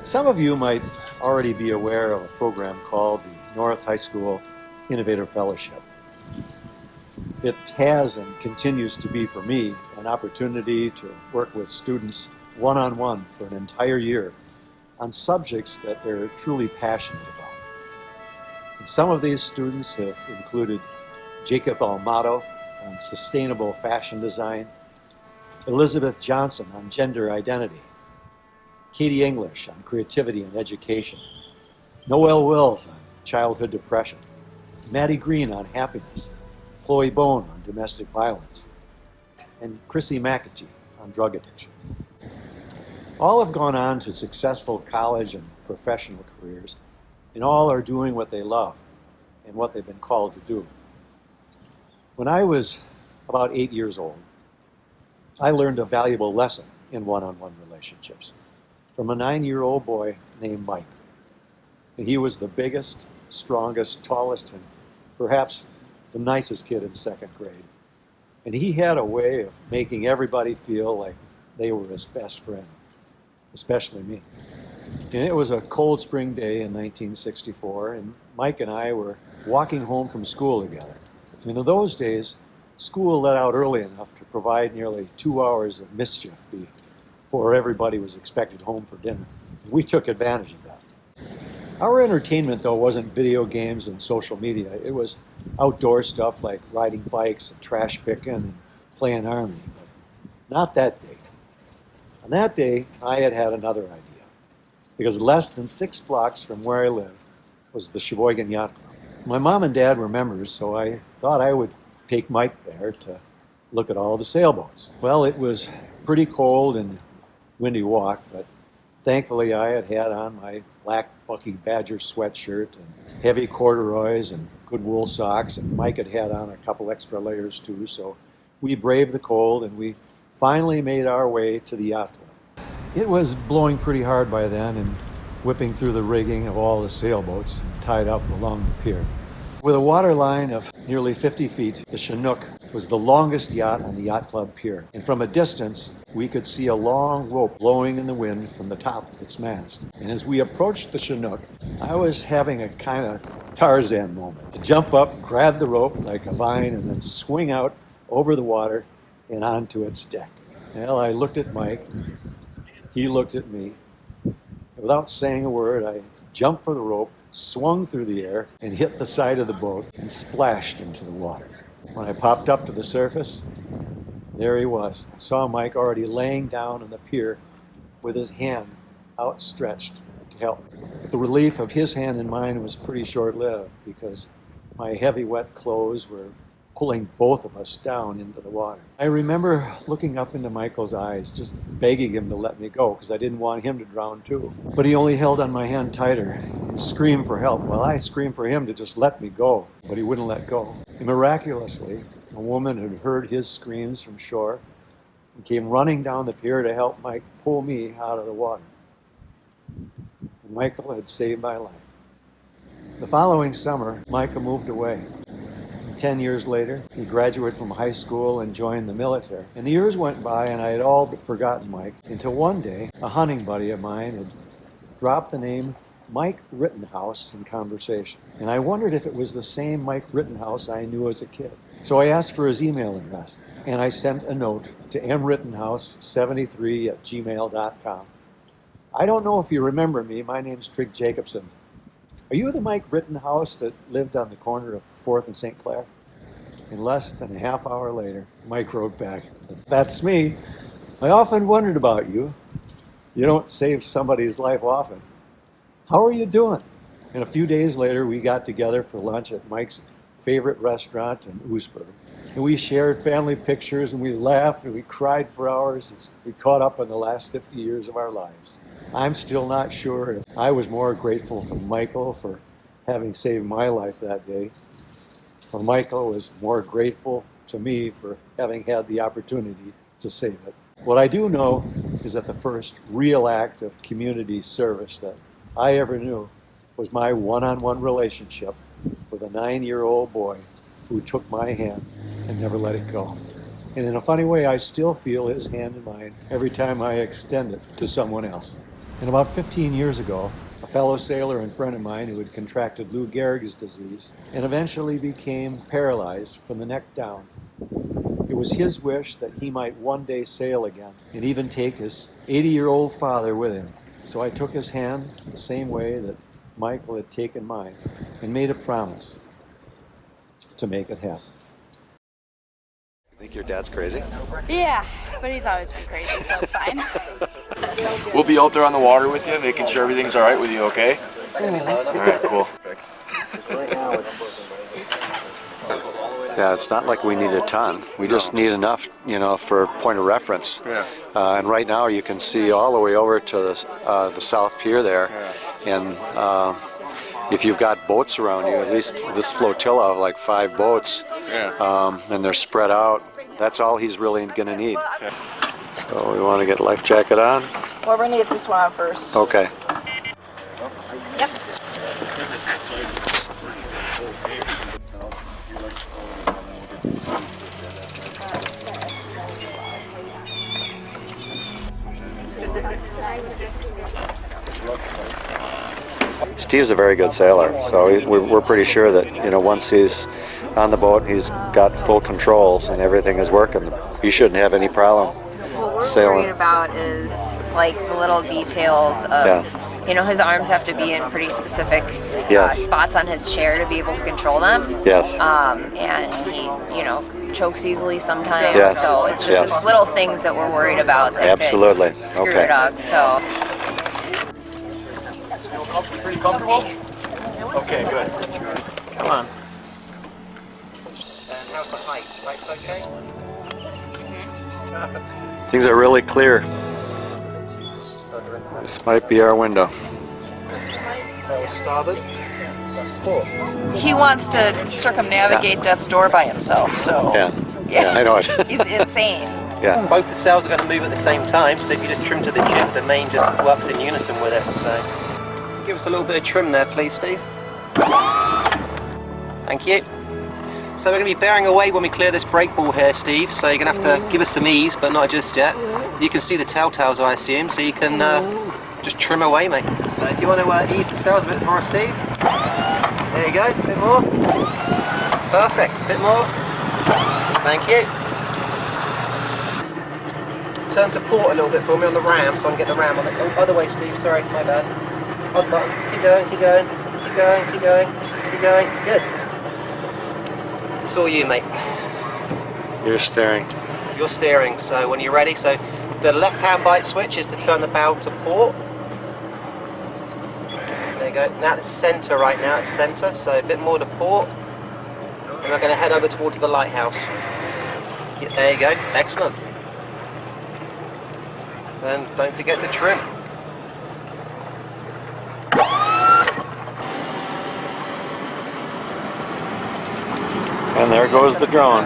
Some of you might already be aware of a program called the North High School Innovator Fellowship. It has and continues to be for me an opportunity to work with students one-on-one for an entire year on subjects that they're truly passionate about. And some of these students have included Jacob Almato on sustainable fashion design, Elizabeth Johnson on gender identity, Katie English on creativity and education, Noel Wills on childhood depression, Maddie Green on happiness, Chloe Bone on domestic violence, and Chrissy McAtee on drug addiction. All have gone on to successful college and professional careers, and all are doing what they love and what they've been called to do. When I was about 8 years old, I learned a valuable lesson in one-on-one relationships from a 9-year-old boy named Mike. And he was the biggest, strongest, tallest, and perhaps the nicest kid in second grade. And he had a way of making everybody feel like they were his best friend, especially me. And it was a cold spring day in 1964, and Mike and I were walking home from school together. And in those days, school let out early enough to provide nearly 2 hours of mischief before everybody was expected home for dinner. We took advantage of that. Our entertainment, though, wasn't video games and social media. It was outdoor stuff like riding bikes and trash picking and playing Army, but not that day. On that day, I had another idea, because less than 6 blocks from where I lived was the Sheboygan Yacht Club. My mom and dad were members, so I thought I would take Mike there to look at all the sailboats. Well, it was pretty cold and windy walk, but thankfully I had on my black Bucky Badger sweatshirt and heavy corduroys and good wool socks, and Mike had on a couple extra layers too, so we braved the cold and we finally made our way to the yacht club. It was blowing pretty hard by then and whipping through the rigging of all the sailboats tied up along the pier. With a water line of nearly 50 feet, the Chinook was the longest yacht on the yacht club pier. And from a distance, we could see a long rope blowing in the wind from the top of its mast. And as we approached the Chinook, I was having a kind of Tarzan moment. To jump up, grab the rope like a vine, and then swing out over the water and onto its deck. Well, I looked at Mike. He looked at me. Without saying a word, I jumped for the rope, swung through the air, and hit the side of the boat and splashed into the water. When I popped up to the surface, there he was. I saw Mike already laying down on the pier with his hand outstretched to help me. But the relief of his hand in mine was pretty short-lived, because my heavy, wet clothes were pulling both of us down into the water. I remember looking up into Michael's eyes, just begging him to let me go, because I didn't want him to drown too. But he only held on my hand tighter and screamed for help, while I screamed for him to just let me go, but he wouldn't let go. And miraculously, a woman had heard his screams from shore and came running down the pier to help Mike pull me out of the water. And Michael had saved my life. The following summer, Michael moved away. 10 years later, he graduated from high school and joined the military. And the years went by and I had all but forgotten Mike, until one day, a hunting buddy of mine had dropped the name Mike Rittenhouse in conversation. And I wondered if it was the same Mike Rittenhouse I knew as a kid. So I asked for his email address, and I sent a note to mrittenhouse73@gmail.com. I don't know if you remember me. My name's Tryg Jacobson. Are you the Mike Rittenhouse that lived on the corner of 4th and St. Clair? And less than a half hour later, Mike wrote back, "That's me. I often wondered about you. You don't save somebody's life often. How are you doing?" And a few days later, we got together for lunch at Mike's favorite restaurant in Oostburg. And we shared family pictures, and we laughed, and we cried for hours as we caught up on the last 50 years of our lives. I'm still not sure if I was more grateful to Michael for having saved my life that day, or Michael was more grateful to me for having had the opportunity to save it. What I do know is that the first real act of community service that I ever knew was my one-on-one relationship with a 9-year-old boy who took my hand and never let it go. And in a funny way, I still feel his hand in mine every time I extend it to someone else. And about 15 years ago, a fellow sailor and friend of mine who had contracted Lou Gehrig's disease and eventually became paralyzed from the neck down. It was his wish that he might one day sail again and even take his 80-year-old father with him. So I took his hand the same way that Michael had taken mine and made a promise to make it happen. You think your dad's crazy? Yeah, but he's always been crazy, so it's fine. We'll be out there on the water with you, making sure everything's all right with you, okay? All right, cool. Yeah, it's not like we need a ton. We just need enough, you know, for point of reference. Yeah. And right now you can see all the way over to the South Pier there. And if you've got boats around you, at least this flotilla of like 5 boats, and they're spread out, that's all he's really going to need. So we want to get a life jacket on? Well, we're going to get this one on first. Okay. Yep. Steve's a very good sailor, so we're pretty sure that, you know, once he's on the boat, he's got full controls and everything is working. He shouldn't have any problem What we're sailing. worried about is like the little details of, you know, his arms have to be in pretty specific spots on his chair to be able to control them. Yes. And he, you know, chokes easily sometimes. Yes. So it's just these little things that we're worried about that Absolutely. could screw Okay. it up. So. Pretty comfortable? Okay, good. Come on. And how's the height? Height's okay? Things are really clear. This might be our window. That was starboard. He wants to circumnavigate death's door by himself, so Yeah, I know it. he's insane. Yeah. Both the sails are going to move at the same time, so if you just trim to the jib, the main just works in unison with it. So give us a little bit of trim there, please, Steve. Thank you. So we're going to be bearing away when we clear this brake ball here, Steve, so you're going to have to give us some ease, but not just yet. You can see the telltales, I assume, so you can just trim away, mate. So if you want to ease the sails a bit for us, Steve. There you go, a bit more. Perfect, a bit more. Thank you. Turn to port a little bit for me on the ram, so I can get the ram on it. Oh, other way, Steve, sorry, my bad. Other button, keep going, keep going, keep going, keep going, keep going, good. It's all you, mate. You're steering. You're steering, so when you're ready, so the left-hand bite switch is to turn the bow to port. There you go. Now it's centre right now, it's centre, so a bit more to port. And we're going to head over towards the lighthouse. There you go, excellent. Then don't forget to trim. And there goes the drone.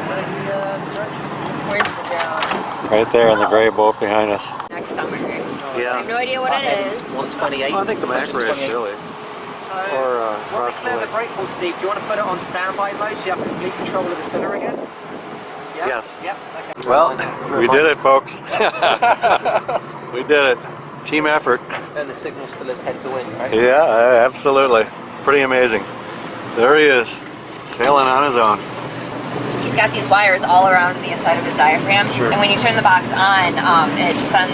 Where's the drone? Right there in the gray boat behind us. Next summer. I Yeah. have no idea what it is. 128. Well, I think the macro is really. So, Or when we across clear the the brake ball, Steve, do you want to put it on standby mode so you have complete control of the tiller again? Yeah? Yes. Yep. Okay. Well, we did it, folks. We did it. Team effort. And the signal still is head to wind, right? Yeah, absolutely. It's pretty amazing. There he is, sailing on his own. He's got these wires all around the inside of his diaphragm, Sure. and when you turn the box on, it sends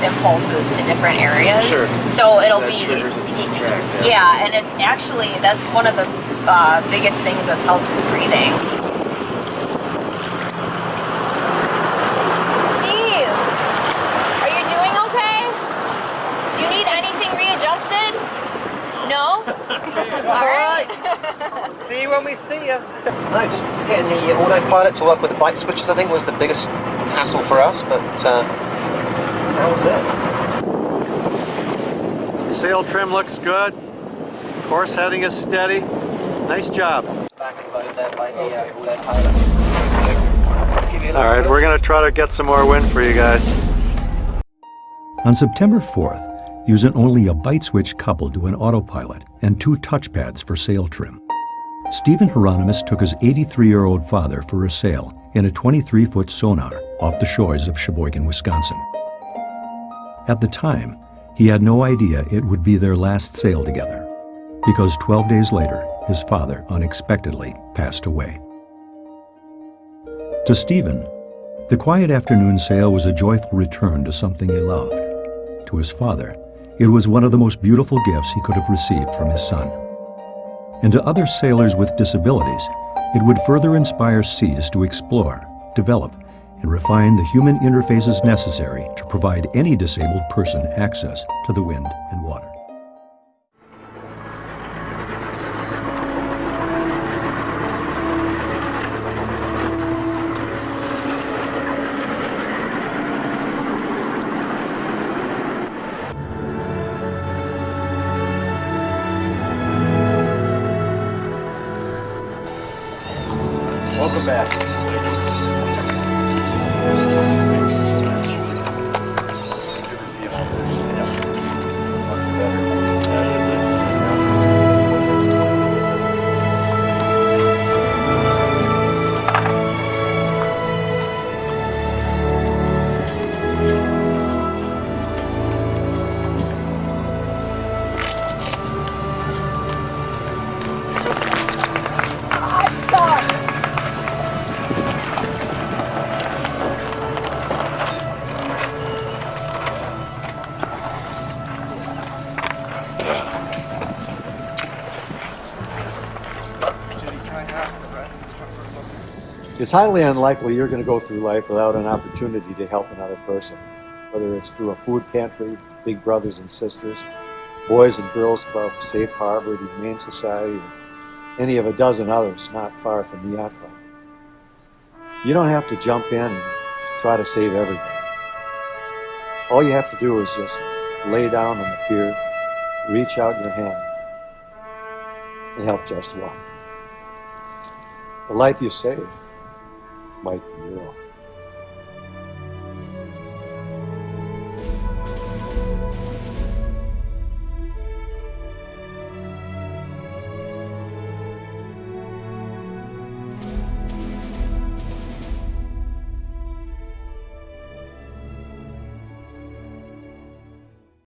impulses to different areas. Sure. So it'll That be, triggers a track, yeah, and it's actually, that's one of the biggest things that's helped his breathing. Steve, are you doing okay? Do you need anything readjusted? No? All right. See you when we see you. No, just getting the autopilot to work with the bite switches, I think, was the biggest hassle for us, but that was it. Sail trim looks good. Course heading is steady. Nice job. Back and load there by the autopilot. All right, we're gonna try to get some more wind for you guys. On September 4th, using only a bite switch coupled to an autopilot and 2 touchpads for sail trim, Stephen Hieronymus took his 83-year-old father for a sail in a 23-foot sonar off the shores of Sheboygan, Wisconsin. At the time, he had no idea it would be their last sail together, because 12 days later, his father unexpectedly passed away. To Stephen, the quiet afternoon sail was a joyful return to something he loved. To his father, it was one of the most beautiful gifts he could have received from his son. And to other sailors with disabilities, it would further inspire seas to explore, develop, and refine the human interfaces necessary to provide any disabled person access to the wind and water. Welcome back. It's highly unlikely you're going to go through life without an opportunity to help another person, whether it's through a food pantry, Big Brothers and Sisters, Boys and Girls Club, Safe Harbor, the Humane Society, or any of a dozen others not far from the yacht club. You don't have to jump in and try to save everything. All you have to do is just lay down on the pier, reach out your hand, and help just one. The life you save might be your own.